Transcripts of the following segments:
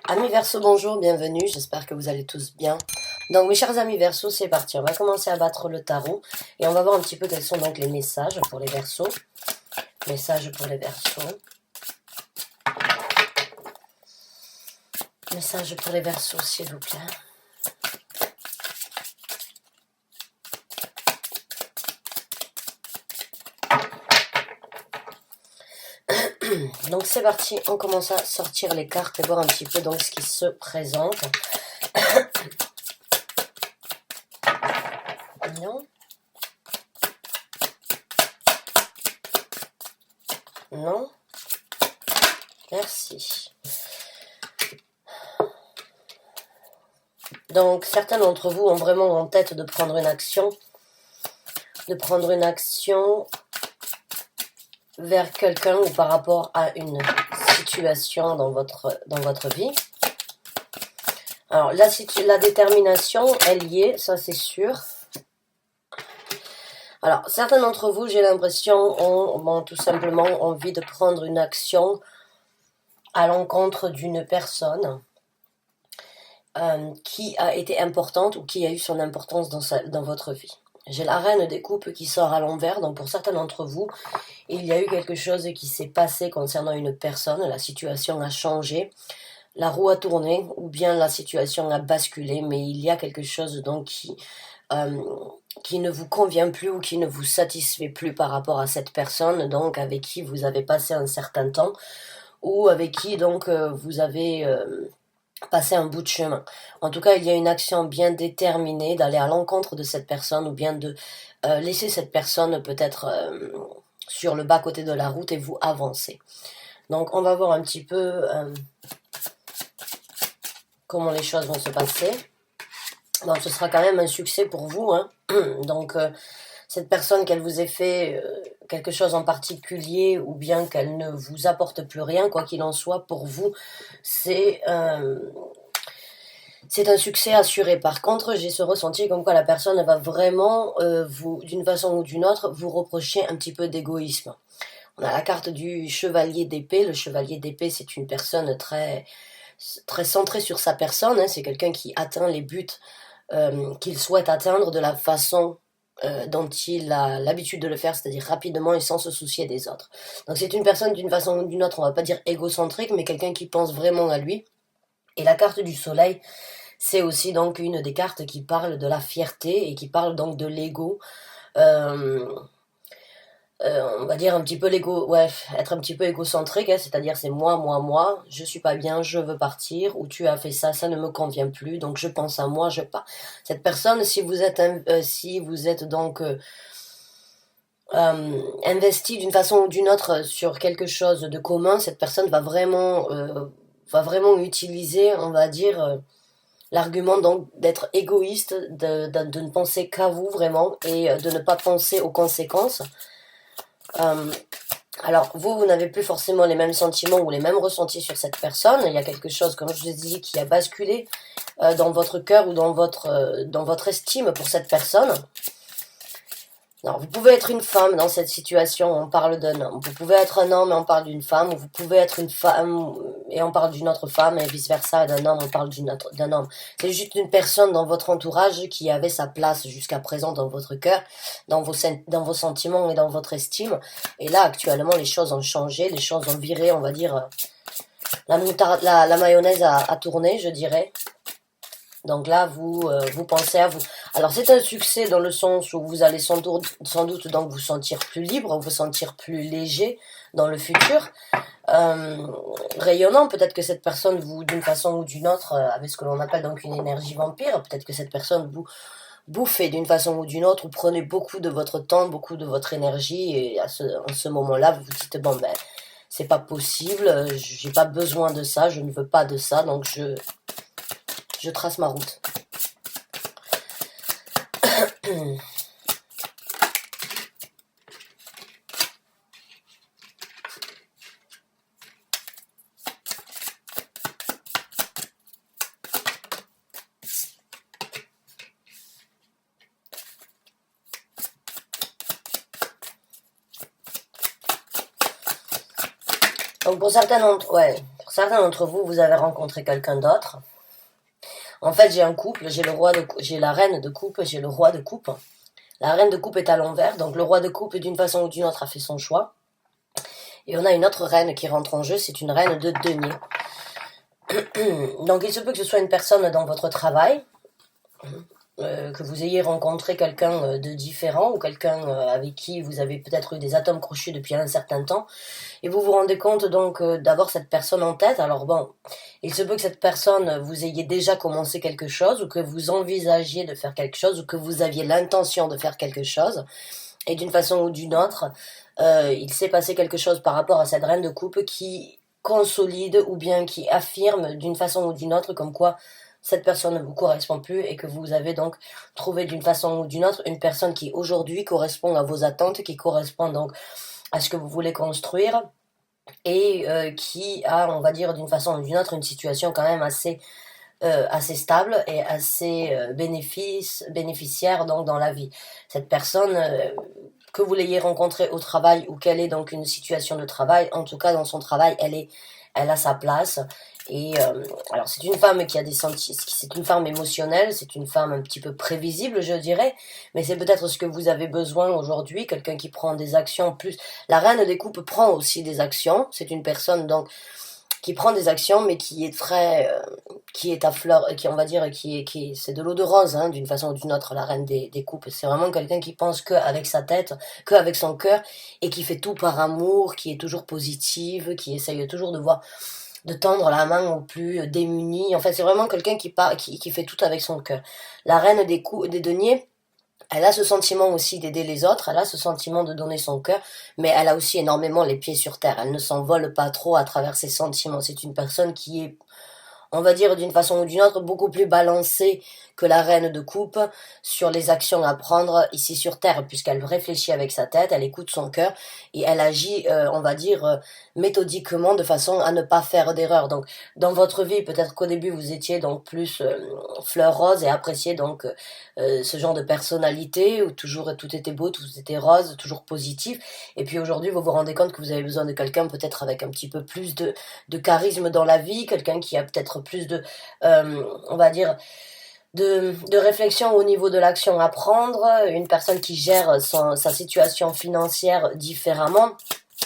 Amis Verseau, bonjour, bienvenue, j'espère que vous allez tous bien. Donc mes chers amis Verseau, c'est parti, on va commencer à battre le tarot et on va voir un petit peu quels sont donc les messages pour les Verseaux. Messages pour les Verseaux. Messages pour les Verseaux, s'il vous plaît. Donc c'est parti, on commence à sortir les cartes et voir un petit peu donc ce qui se présente. Non. Non. Merci. Donc certains d'entre vous ont vraiment en tête de prendre une action. Vers quelqu'un ou par rapport à une situation dans votre vie. Alors, la détermination, elle y est, ça c'est sûr. Alors, certains d'entre vous, j'ai l'impression, ont tout simplement envie de prendre une action à l'encontre d'une personne qui a été importante ou qui a eu son importance dans votre vie. J'ai la reine des coupes qui sort à l'envers, donc pour certains d'entre vous, il y a eu quelque chose qui s'est passé concernant une personne, la situation a changé, la roue a tourné, ou bien la situation a basculé, mais il y a quelque chose donc qui ne vous convient plus ou qui ne vous satisfait plus par rapport à cette personne, donc avec qui vous avez passé un certain temps, ou avec qui donc vous avez passer un bout de chemin. En tout cas, il y a une action bien déterminée d'aller à l'encontre de cette personne ou bien de laisser cette personne peut-être sur le bas-côté de la route et vous avancer. Donc, on va voir un petit peu comment les choses vont se passer. Donc, ce sera quand même un succès pour vous, hein. Donc, cette personne qu'elle vous ait fait quelque chose en particulier ou bien qu'elle ne vous apporte plus rien, quoi qu'il en soit, pour vous, c'est un succès assuré. Par contre, j'ai ce ressenti comme quoi la personne va vraiment, d'une façon ou d'une autre, vous reprocher un petit peu d'égoïsme. On a la carte du chevalier d'épée. Le chevalier d'épée, c'est une personne très, très centrée sur sa personne, hein. C'est quelqu'un qui atteint les buts qu'il souhaite atteindre de la façon dont il a l'habitude de le faire, c'est-à-dire rapidement et sans se soucier des autres. Donc c'est une personne d'une façon ou d'une autre, on va pas dire égocentrique, mais quelqu'un qui pense vraiment à lui. Et la carte du soleil, c'est aussi donc une des cartes qui parle de la fierté et qui parle donc de l'ego. On va dire un petit peu l'ego, ouais, être un petit peu égocentrique, hein, c'est-à-dire c'est moi, je suis pas bien, je veux partir, ou tu as fait ça, ça ne me convient plus, donc je pense à moi, je pars. Cette personne, si vous êtes donc investi d'une façon ou d'une autre sur quelque chose de commun, cette personne va vraiment utiliser, on va dire, l'argument donc d'être égoïste, de ne penser qu'à vous vraiment et de ne pas penser aux conséquences. Alors, vous n'avez plus forcément les mêmes sentiments ou les mêmes ressentis sur cette personne. Il y a quelque chose, comme je vous ai dit, qui a basculé dans votre cœur ou dans votre estime pour cette personne. Alors, vous pouvez être une femme dans cette situation, on parle d'un homme. Vous pouvez être un homme et on parle d'une femme, ou vous pouvez être une femme et on parle d'une autre femme, et vice-versa, d'un homme, on parle d'un homme. C'est juste une personne dans votre entourage qui avait sa place jusqu'à présent dans votre cœur, dans vos sentiments et dans votre estime. Et là, actuellement, les choses ont changé, les choses ont viré, on va dire, la mayonnaise a tourné, je dirais. Donc là, vous pensez à vous. Alors, c'est un succès dans le sens où vous allez sans doute donc vous sentir plus libre, vous sentir plus léger dans le futur, rayonnant. Peut-être que cette personne, vous, d'une façon ou d'une autre, avec ce que l'on appelle donc une énergie vampire, peut-être que cette personne vous bouffez d'une façon ou d'une autre, ou prenez beaucoup de votre temps, beaucoup de votre énergie, et en ce moment-là, vous vous dites, bon, ben, c'est pas possible, j'ai pas besoin de ça, je ne veux pas de ça, donc je trace ma route. Donc pour certains certains d'entre vous, vous avez rencontré quelqu'un d'autre. En fait, j'ai un couple, j'ai la reine de coupe, j'ai le roi de coupe. La reine de coupe est à l'envers, donc le roi de coupe, d'une façon ou d'une autre, a fait son choix. Et on a une autre reine qui rentre en jeu, c'est une reine de denier. Donc il se peut que ce soit une personne dans votre travail, que vous ayez rencontré quelqu'un de différent ou quelqu'un avec qui vous avez peut-être eu des atomes crochus depuis un certain temps et vous vous rendez compte donc d'avoir cette personne en tête. Alors bon, il se peut que cette personne, vous ayez déjà commencé quelque chose ou que vous envisagiez de faire quelque chose ou que vous aviez l'intention de faire quelque chose et d'une façon ou d'une autre, il s'est passé quelque chose par rapport à cette reine de coupe qui consolide ou bien qui affirme d'une façon ou d'une autre comme quoi cette personne ne vous correspond plus et que vous avez donc trouvé d'une façon ou d'une autre une personne qui aujourd'hui correspond à vos attentes, qui correspond donc à ce que vous voulez construire et qui a, on va dire d'une façon ou d'une autre, une situation quand même assez stable et assez bénéficiaire donc dans la vie. Cette personne, que vous l'ayez rencontrée au travail ou qu'elle est donc une situation de travail, en tout cas dans son travail, elle a sa place. Et alors c'est une femme qui a des sentiments, c'est une femme émotionnelle, c'est une femme un petit peu prévisible, je dirais, mais c'est peut-être ce que vous avez besoin aujourd'hui, quelqu'un qui prend des actions plus. La reine des coupes prend aussi des actions, c'est une personne donc qui prend des actions, mais qui est très, qui est à fleur, qui on va dire, c'est de l'eau de rose, hein, d'une façon ou d'une autre, la reine des coupes. C'est vraiment quelqu'un qui pense que avec sa tête, que avec son cœur, et qui fait tout par amour, qui est toujours positive, qui essaye toujours de tendre la main aux plus démunis. En fait, c'est vraiment quelqu'un qui fait tout avec son cœur. La reine des deniers, elle a ce sentiment aussi d'aider les autres, elle a ce sentiment de donner son cœur, mais elle a aussi énormément les pieds sur terre. Elle ne s'envole pas trop à travers ses sentiments. C'est une personne qui est, on va dire d'une façon ou d'une autre, beaucoup plus balancée que la reine de coupe sur les actions à prendre ici sur Terre, puisqu'elle réfléchit avec sa tête, elle écoute son cœur et elle agit, on va dire, méthodiquement de façon à ne pas faire d'erreur. Donc, dans votre vie, peut-être qu'au début, vous étiez donc plus fleur rose et appréciez donc ce genre de personnalité où toujours tout était beau, tout était rose, toujours positif. Et puis aujourd'hui, vous vous rendez compte que vous avez besoin de quelqu'un peut-être avec un petit peu plus de charisme dans la vie, quelqu'un qui a peut-être plus de, on va dire, de réflexion au niveau de l'action à prendre, une personne qui gère sa situation financière différemment.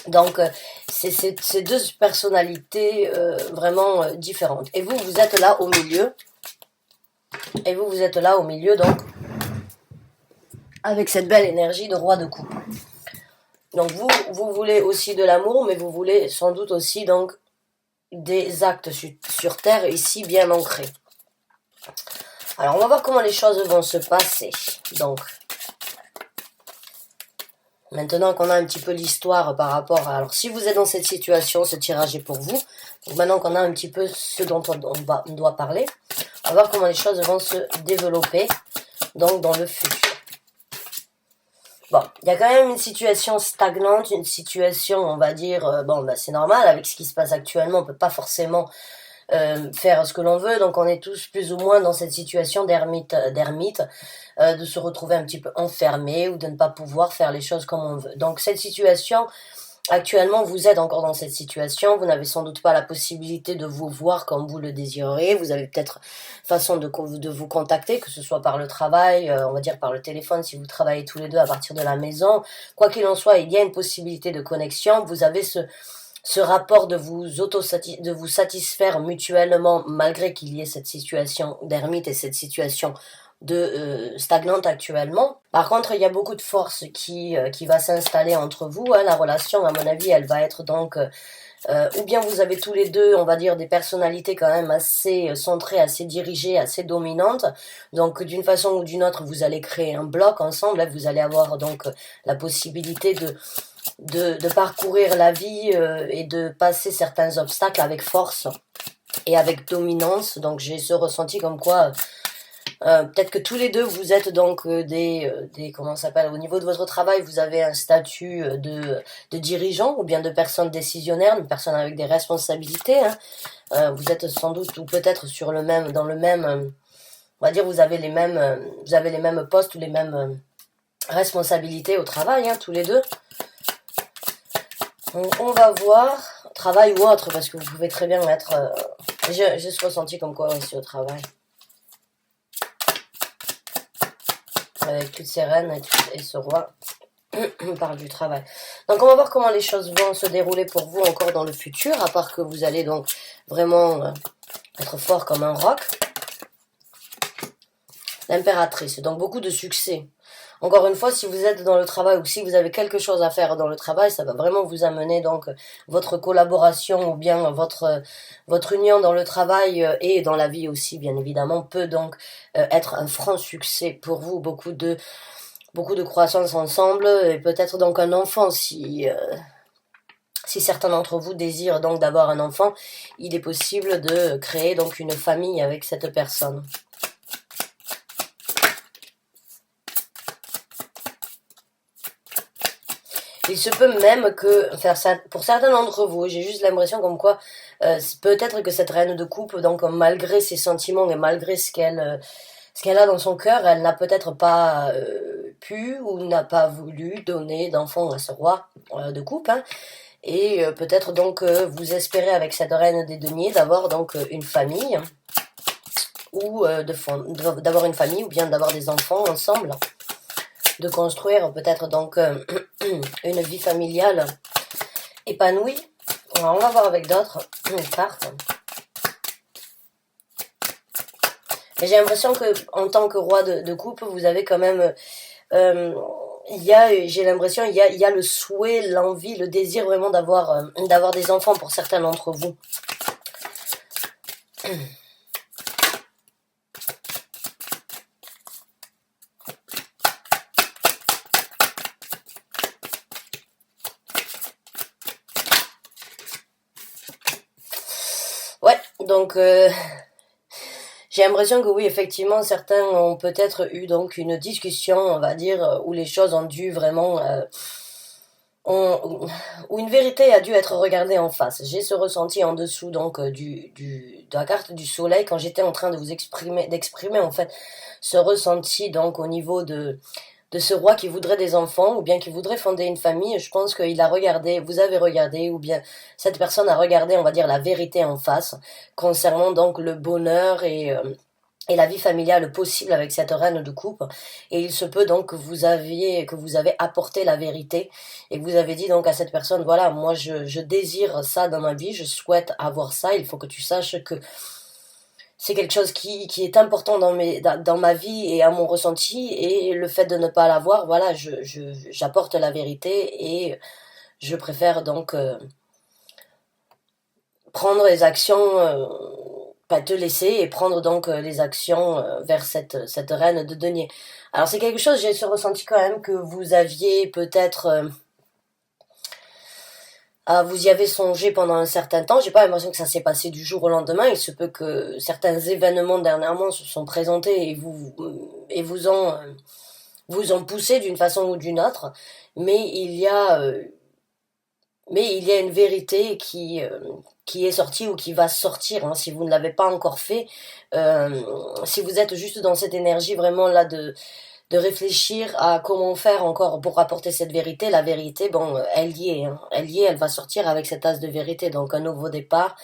Donc, c'est deux personnalités vraiment différentes. Et vous, vous êtes là au milieu. Et vous, vous êtes là au milieu, donc, avec cette belle énergie de roi de coupe. Donc, vous voulez aussi de l'amour, mais vous voulez sans doute aussi, donc, des actes sur Terre ici bien ancrés. Alors, on va voir comment les choses vont se passer. Donc, maintenant qu'on a un petit peu l'histoire par rapport à... Alors, si vous êtes dans cette situation, ce tirage est pour vous. Donc, maintenant qu'on a un petit peu ce dont on doit parler, on va voir comment les choses vont se développer donc dans le futur. Bon, il y a quand même une situation stagnante, une situation, on va dire, bon, bah, c'est normal, avec ce qui se passe actuellement, on peut pas forcément faire ce que l'on veut, donc on est tous plus ou moins dans cette situation d'ermite, de se retrouver un petit peu enfermé ou de ne pas pouvoir faire les choses comme on veut. Donc cette situation, actuellement, vous êtes encore dans cette situation, vous n'avez sans doute pas la possibilité de vous voir comme vous le désirez, vous avez peut-être façon de vous contacter, que ce soit par le travail, on va dire par le téléphone, si vous travaillez tous les deux à partir de la maison. Quoi qu'il en soit, il y a une possibilité de connexion, vous avez ce rapport de vous satisfaire mutuellement, malgré qu'il y ait cette situation d'ermite et cette situation de stagnante actuellement. Par contre, il y a beaucoup de force qui va s'installer entre vous. Hein. La relation, à mon avis, elle va être donc... ou bien vous avez tous les deux, on va dire, des personnalités quand même assez centrées, assez dirigées, assez dominantes. Donc, d'une façon ou d'une autre, vous allez créer un bloc ensemble. Hein. Vous allez avoir donc la possibilité de parcourir la vie et de passer certains obstacles avec force et avec dominance. Donc j'ai ce ressenti comme quoi peut-être que tous les deux vous êtes donc des comment ça s'appelle, au niveau de votre travail, vous avez un statut de dirigeant ou bien de personne décisionnaire, une personne avec des responsabilités. Hein. Vous êtes sans doute ou peut-être dans le même on va dire vous avez les mêmes postes ou les mêmes responsabilités au travail, hein, tous les deux. Donc on va voir travail ou autre, parce que vous pouvez très bien être... j'ai ce ressenti comme quoi aussi au travail. Avec toutes ces reines et ce roi. On parle du travail. Donc on va voir comment les choses vont se dérouler pour vous encore dans le futur, à part que vous allez donc vraiment être fort comme un roc. L'impératrice, donc beaucoup de succès. Encore une fois, si vous êtes dans le travail ou si vous avez quelque chose à faire dans le travail, ça va vraiment vous amener donc votre collaboration ou bien votre union dans le travail et dans la vie aussi, bien évidemment, peut donc être un franc succès pour vous. Beaucoup de croissance ensemble et peut-être donc un enfant si certains d'entre vous désirent donc d'avoir un enfant, il est possible de créer donc une famille avec cette personne. Il se peut même que, pour certains d'entre vous, j'ai juste l'impression comme quoi, peut-être que cette reine de coupe, donc malgré ses sentiments et malgré ce qu'elle a dans son cœur, elle n'a peut-être pas pu ou n'a pas voulu donner d'enfant à ce roi de coupe. Hein. Et peut-être donc vous espérez avec cette reine des deniers d'avoir donc une famille, ou d'avoir une famille, ou bien d'avoir des enfants ensemble. De construire peut-être donc une vie familiale épanouie. Alors, on va voir avec d'autres cartes. Et j'ai l'impression que en tant que roi de coupe, vous avez quand même... j'ai l'impression il y a le souhait, l'envie, le désir vraiment d'avoir des enfants pour certains d'entre vous. Ouais, donc j'ai l'impression que oui, effectivement, certains ont peut-être eu donc une discussion, on va dire, où les choses ont dû vraiment... où une vérité a dû être regardée en face. J'ai ce ressenti en dessous donc de la carte du soleil quand j'étais en train de d'exprimer en fait ce ressenti donc au niveau de ce roi qui voudrait des enfants ou bien qui voudrait fonder une famille. Je pense qu'il a regardé, vous avez regardé, ou bien cette personne a regardé, on va dire, la vérité en face concernant donc le bonheur et la vie familiale possible avec cette reine de coupe. Et il se peut donc que vous avez apporté la vérité et que vous avez dit donc à cette personne, voilà, moi je désire ça dans ma vie, je souhaite avoir ça, il faut que tu saches que c'est quelque chose qui est important dans ma vie et à mon ressenti, et le fait de ne pas l'avoir, voilà, j'apporte la vérité et je préfère donc prendre les actions, pas te laisser et prendre donc les actions vers cette reine de denier. Alors c'est quelque chose, j'ai ce ressenti quand même que vous aviez peut-être... vous y avez songé pendant un certain temps. J'ai pas l'impression que ça s'est passé du jour au lendemain. Il se peut que certains événements dernièrement se sont présentés et vous ont poussé d'une façon ou d'une autre. Mais il y a une vérité qui est sortie ou qui va sortir. Hein, si vous ne l'avez pas encore fait, si vous êtes juste dans cette énergie vraiment là de réfléchir à comment faire encore pour apporter cette vérité. La vérité, bon, elle y est, hein. Elle va sortir avec cet as de vérité, donc un nouveau départ.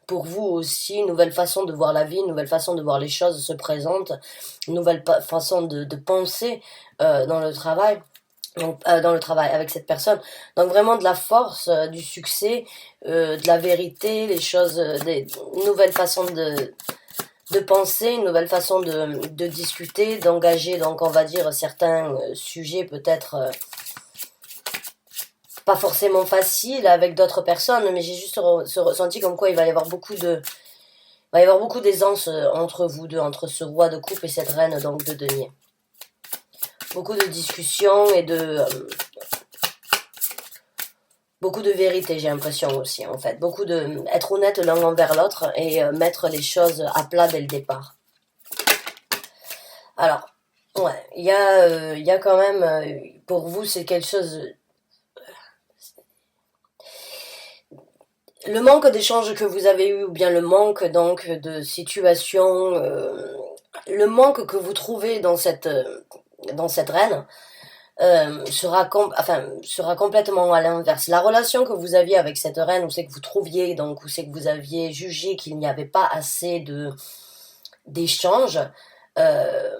Pour vous aussi, une nouvelle façon de voir la vie, une nouvelle façon de voir les choses se présente, une nouvelle façon de penser dans le travail. Donc, dans le travail avec cette personne. Donc vraiment de la force, du succès, de la vérité, les choses, des nouvelles façons de penser, une nouvelle façon de discuter, d'engager, donc on va dire certains sujets peut-être pas forcément faciles avec d'autres personnes, mais j'ai juste ce ressenti comme quoi il va y avoir beaucoup d'aisance entre vous deux, entre ce roi de coupe et cette reine donc de denier. Beaucoup de discussions et beaucoup de vérité, j'ai l'impression aussi, en fait. Beaucoup être honnête l'un envers l'autre et mettre les choses à plat dès le départ. Alors, ouais, il y a quand même, pour vous, c'est quelque chose... Le manque d'échanges que vous avez eu, ou bien le manque donc de situation, le manque que vous trouvez dans cette reine, sera complètement à l'inverse. La relation que vous aviez avec cette reine, où c'est que vous trouviez, donc où c'est que vous aviez jugé qu'il n'y avait pas assez d'échanges, euh,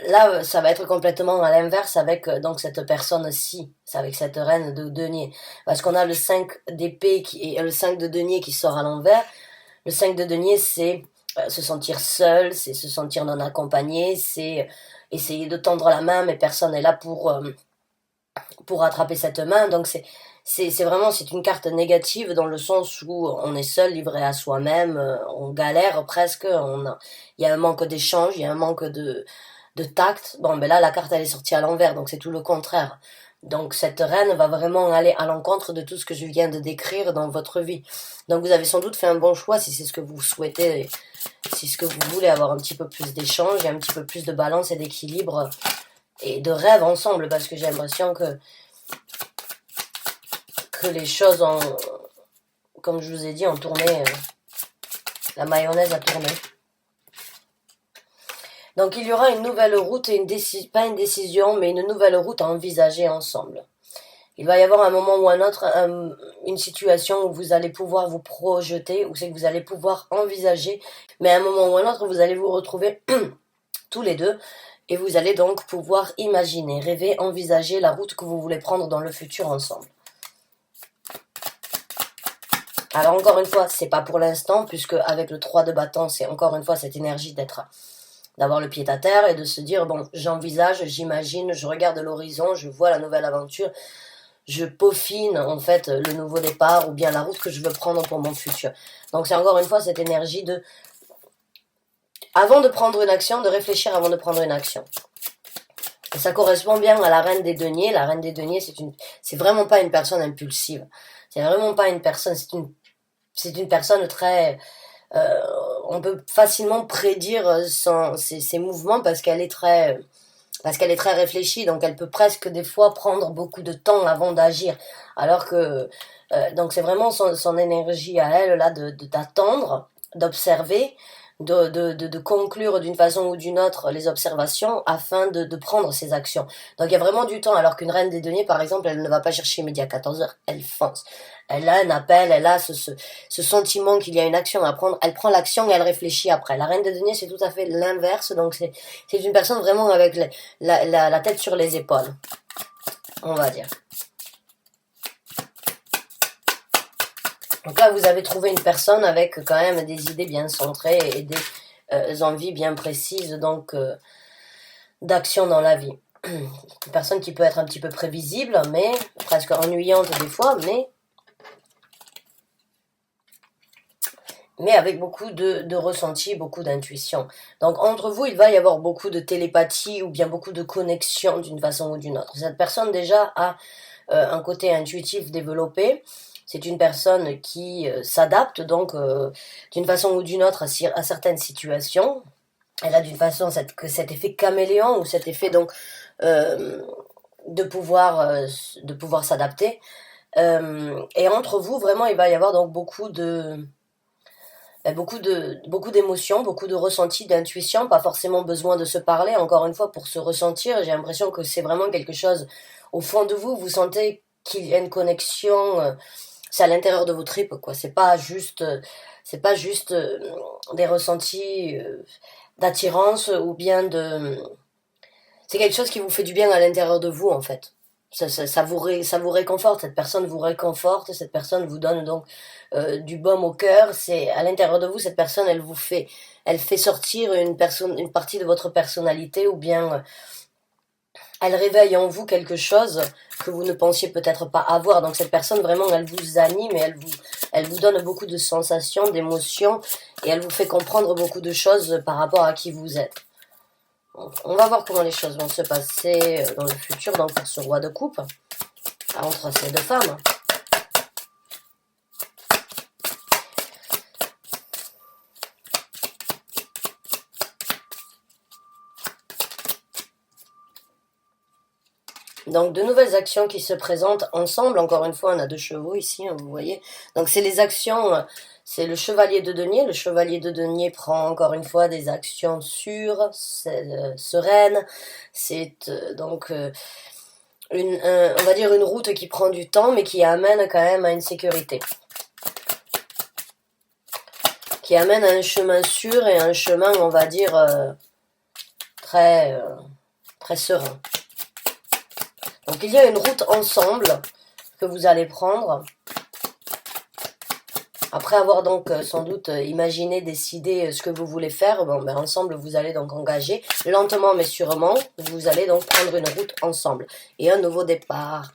là, ça va être complètement à l'inverse avec donc cette personne-ci, c'est avec cette reine de denier. Parce qu'on a le 5 d'épée et le 5 de denier qui sort à l'envers. Le 5 de denier, c'est se sentir seul, c'est se sentir non accompagné, c'est essayer de tendre la main, mais personne n'est là pour attraper cette main. Donc c'est vraiment c'est une carte négative dans le sens où on est seul, livré à soi-même, on galère presque, il y a un manque d'échange, il y a un manque de tact. Bon, ben là la carte elle est sortie à l'envers, donc c'est tout le contraire. Donc cette reine va vraiment aller à l'encontre de tout ce que je viens de décrire dans votre vie. Donc vous avez sans doute fait un bon choix si c'est ce que vous souhaitez, si ce que vous voulez avoir un petit peu plus d'échange et un petit peu plus de balance et d'équilibre et de rêve ensemble, parce que j'ai l'impression que les choses ont, comme je vous ai dit, ont tourné, la mayonnaise a tourné. Donc il y aura une nouvelle route et pas une décision, mais une nouvelle route à envisager ensemble. Il va y avoir un moment ou un autre, une situation où vous allez pouvoir vous projeter, où c'est que vous allez pouvoir envisager, mais à un moment ou un autre, vous allez vous retrouver tous les deux, et vous allez donc pouvoir imaginer, rêver, envisager la route que vous voulez prendre dans le futur ensemble. Alors encore une fois, c'est pas pour l'instant, puisque avec le 3 de bâton, c'est encore une fois cette énergie d'avoir le pied à terre et de se dire, bon, j'envisage, j'imagine, je regarde l'horizon, je vois la nouvelle aventure, je peaufine en fait le nouveau départ ou bien la route que je veux prendre pour mon futur. Donc c'est encore une fois cette énergie de, avant de prendre une action, de réfléchir avant de prendre une action. Et ça correspond bien à la reine des deniers. La reine des deniers, c'est vraiment pas une personne impulsive. C'est vraiment pas une personne, c'est une personne très, on peut facilement prédire ses mouvements parce qu'elle est très réfléchie, donc elle peut presque des fois prendre beaucoup de temps avant d'agir. Alors que donc c'est vraiment son énergie à elle là d'attendre, d'observer, de conclure d'une façon ou d'une autre les observations afin de prendre ses actions. Donc il y a vraiment du temps, alors qu'une reine des deniers, par exemple, elle ne va pas chercher midi à 14 heures, elle fonce. Elle a un appel, elle a ce sentiment qu'il y a une action à prendre, elle prend l'action et elle réfléchit après. La reine des deniers, c'est tout à fait l'inverse, donc c'est une personne vraiment avec la tête sur les épaules, on va dire. Donc là, vous avez trouvé une personne avec quand même des idées bien centrées et des envies bien précises, donc d'action dans la vie. Une personne qui peut être un petit peu prévisible, mais presque ennuyante des fois, mais avec beaucoup de ressenti, beaucoup d'intuition. Donc entre vous, il va y avoir beaucoup de télépathie ou bien beaucoup de connexion d'une façon ou d'une autre. Cette personne déjà a un côté intuitif développé. C'est une personne qui s'adapte donc d'une façon ou d'une autre à certaines situations. Elle a d'une façon cet effet caméléon ou cet effet donc euh, de pouvoir s'adapter. Et entre vous, vraiment, il va y avoir donc beaucoup d'émotions, beaucoup de ressentis, d'intuition, pas forcément besoin de se parler, encore une fois, pour se ressentir. J'ai l'impression que c'est vraiment quelque chose au fond de vous, vous sentez qu'il y a une connexion, c'est à l'intérieur de vos tripes, quoi. C'est pas juste des ressentis d'attirance ou bien c'est quelque chose qui vous fait du bien à l'intérieur de vous, en fait. Ça vous réconforte, cette personne vous réconforte, cette personne vous donne donc du baume au cœur. C'est à l'intérieur de vous, cette personne, elle fait sortir une partie de votre personnalité ou bien elle réveille en vous quelque chose que vous ne pensiez peut-être pas avoir. Donc cette personne vraiment, elle vous anime et elle vous donne beaucoup de sensations, d'émotions et elle vous fait comprendre beaucoup de choses par rapport à qui vous êtes. On va voir comment les choses vont se passer dans le futur, donc pour ce roi de coupe, entre ces deux femmes. Donc de nouvelles actions qui se présentent ensemble. Encore une fois, on a deux chevaux ici, hein, vous voyez. Donc c'est les actions, c'est le chevalier de denier. Le chevalier de denier prend encore une fois des actions sûres, sereines. C'est donc on va dire une route qui prend du temps, mais qui amène quand même à une sécurité. Qui amène à un chemin sûr et un chemin, on va dire, très, très serein. Donc il y a une route ensemble que vous allez prendre. Après avoir donc sans doute imaginé, décidé ce que vous voulez faire, bon, ben, ensemble vous allez donc engager, lentement mais sûrement, vous allez donc prendre une route ensemble. Et un nouveau départ.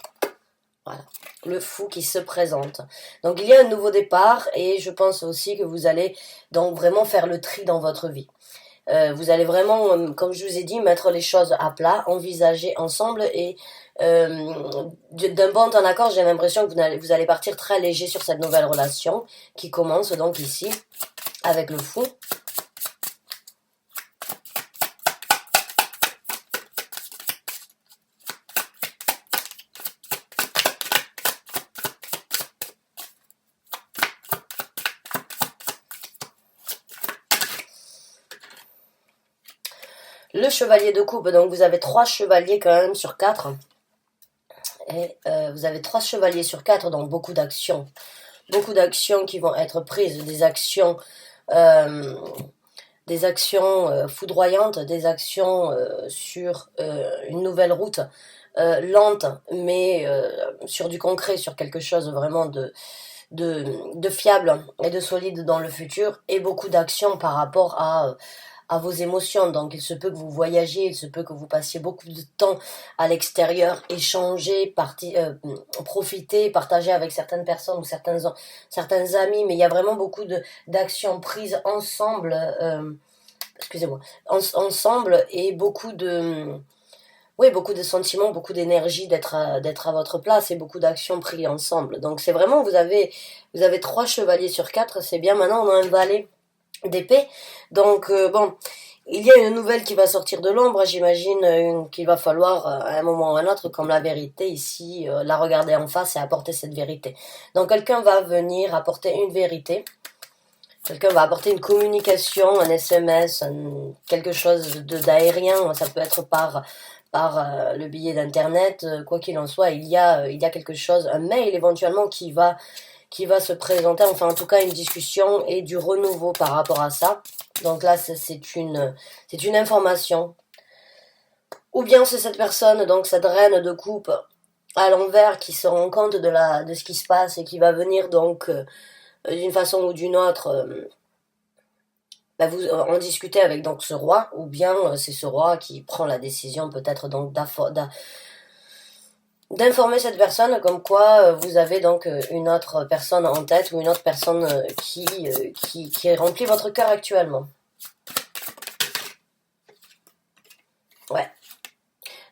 Voilà, le fou qui se présente. Donc il y a un nouveau départ et je pense aussi que vous allez donc vraiment faire le tri dans votre vie. Vous allez vraiment, comme je vous ai dit, mettre les choses à plat, envisager ensemble et d'un bon temps d'accord, j'ai l'impression que vous allez partir très léger sur cette nouvelle relation qui commence donc ici avec le fou. Le chevalier de coupe, donc vous avez 3 chevaliers quand même sur 4. Et vous avez 3 chevaliers sur 4, donc beaucoup d'actions. Beaucoup d'actions qui vont être prises, des actions foudroyantes, des actions sur une nouvelle route, lente, mais sur du concret, sur quelque chose vraiment de fiable et de solide dans le futur, et beaucoup d'actions par rapport à vos émotions. Donc il se peut que vous voyagiez, il se peut que vous passiez beaucoup de temps à l'extérieur, échanger, profiter, partager avec certaines personnes ou certains amis, mais il y a vraiment beaucoup d'actions prises ensemble, excusez-moi, ensemble, et beaucoup de sentiments, beaucoup d'énergie d'être à votre place et beaucoup d'actions prises ensemble. Donc c'est vraiment, vous avez 3 chevaliers sur 4, c'est bien. Maintenant on a un valet d'épée. Donc bon, il y a une nouvelle qui va sortir de l'ombre, j'imagine qu'il va falloir à un moment ou à un autre, comme la vérité ici, la regarder en face et apporter cette vérité. Donc quelqu'un va venir apporter une vérité, quelqu'un va apporter une communication, un SMS, quelque chose d'aérien, ça peut être par le billet d'internet, quoi qu'il en soit, il y a quelque chose, un mail éventuellement qui va se présenter, enfin en tout cas une discussion et du renouveau par rapport à ça. Donc là c'est une information. Ou bien c'est cette personne, donc cette reine de coupe à l'envers, qui se rend compte de ce qui se passe et qui va venir donc d'une façon ou d'une autre vous en discuter avec donc ce roi, ou bien c'est ce roi qui prend la décision peut-être donc d'informer cette personne comme quoi vous avez donc une autre personne en tête, ou une autre personne qui remplit votre cœur actuellement. Ouais.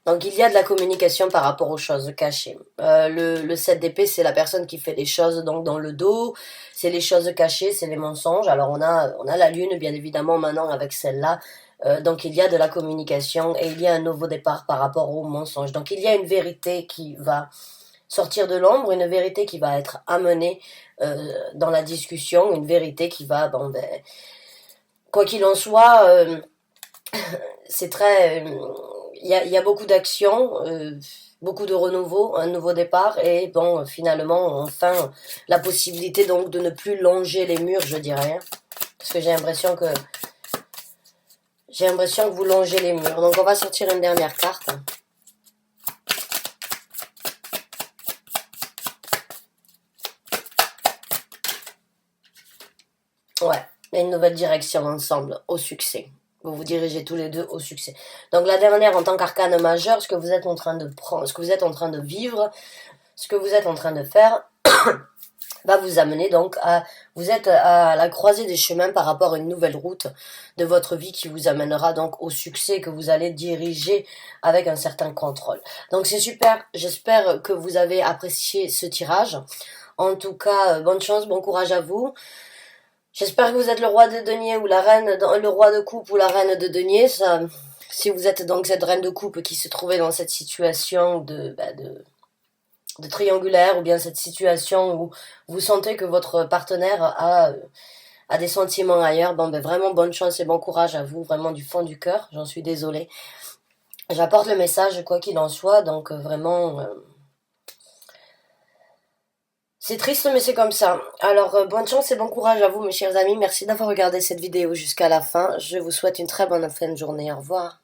Donc il y a de la communication par rapport aux choses cachées. Le 7 d'épée, c'est la personne qui fait des choses donc dans le dos, c'est les choses cachées, c'est les mensonges. Alors on a la lune bien évidemment maintenant avec celle-là. Donc il y a de la communication et il y a un nouveau départ par rapport aux mensonges. Donc il y a une vérité qui va sortir de l'ombre, une vérité qui va être amenée dans la discussion, une vérité qui va, quoi qu'il en soit, c'est très... Il y a beaucoup d'actions, beaucoup de renouveau, un nouveau départ, et bon, finalement, enfin, la possibilité donc de ne plus longer les murs, je dirais, parce que j'ai l'impression que vous longez les murs. Donc on va sortir une dernière carte. Ouais, une nouvelle direction ensemble, au succès. Vous vous dirigez tous les deux au succès. Donc la dernière, en tant qu'arcane majeur, ce que vous êtes en train de prendre, ce que vous êtes en train de vivre, ce que vous êtes en train de faire, va vous amener donc vous êtes à la croisée des chemins par rapport à une nouvelle route de votre vie qui vous amènera donc au succès, que vous allez diriger avec un certain contrôle. Donc c'est super, j'espère que vous avez apprécié ce tirage. En tout cas, bonne chance, bon courage à vous. J'espère que vous êtes le roi de denier ou le roi de coupe ou la reine de denier. Ça, si vous êtes donc cette reine de coupe qui se trouvait dans cette situation de triangulaire, ou bien cette situation où vous sentez que votre partenaire a des sentiments ailleurs, vraiment bonne chance et bon courage à vous, vraiment du fond du cœur, j'en suis désolée. J'apporte le message quoi qu'il en soit, donc vraiment... c'est triste, mais c'est comme ça. Alors, bonne chance et bon courage à vous, mes chers amis. Merci d'avoir regardé cette vidéo jusqu'à la fin. Je vous souhaite une très bonne fin de journée. Au revoir.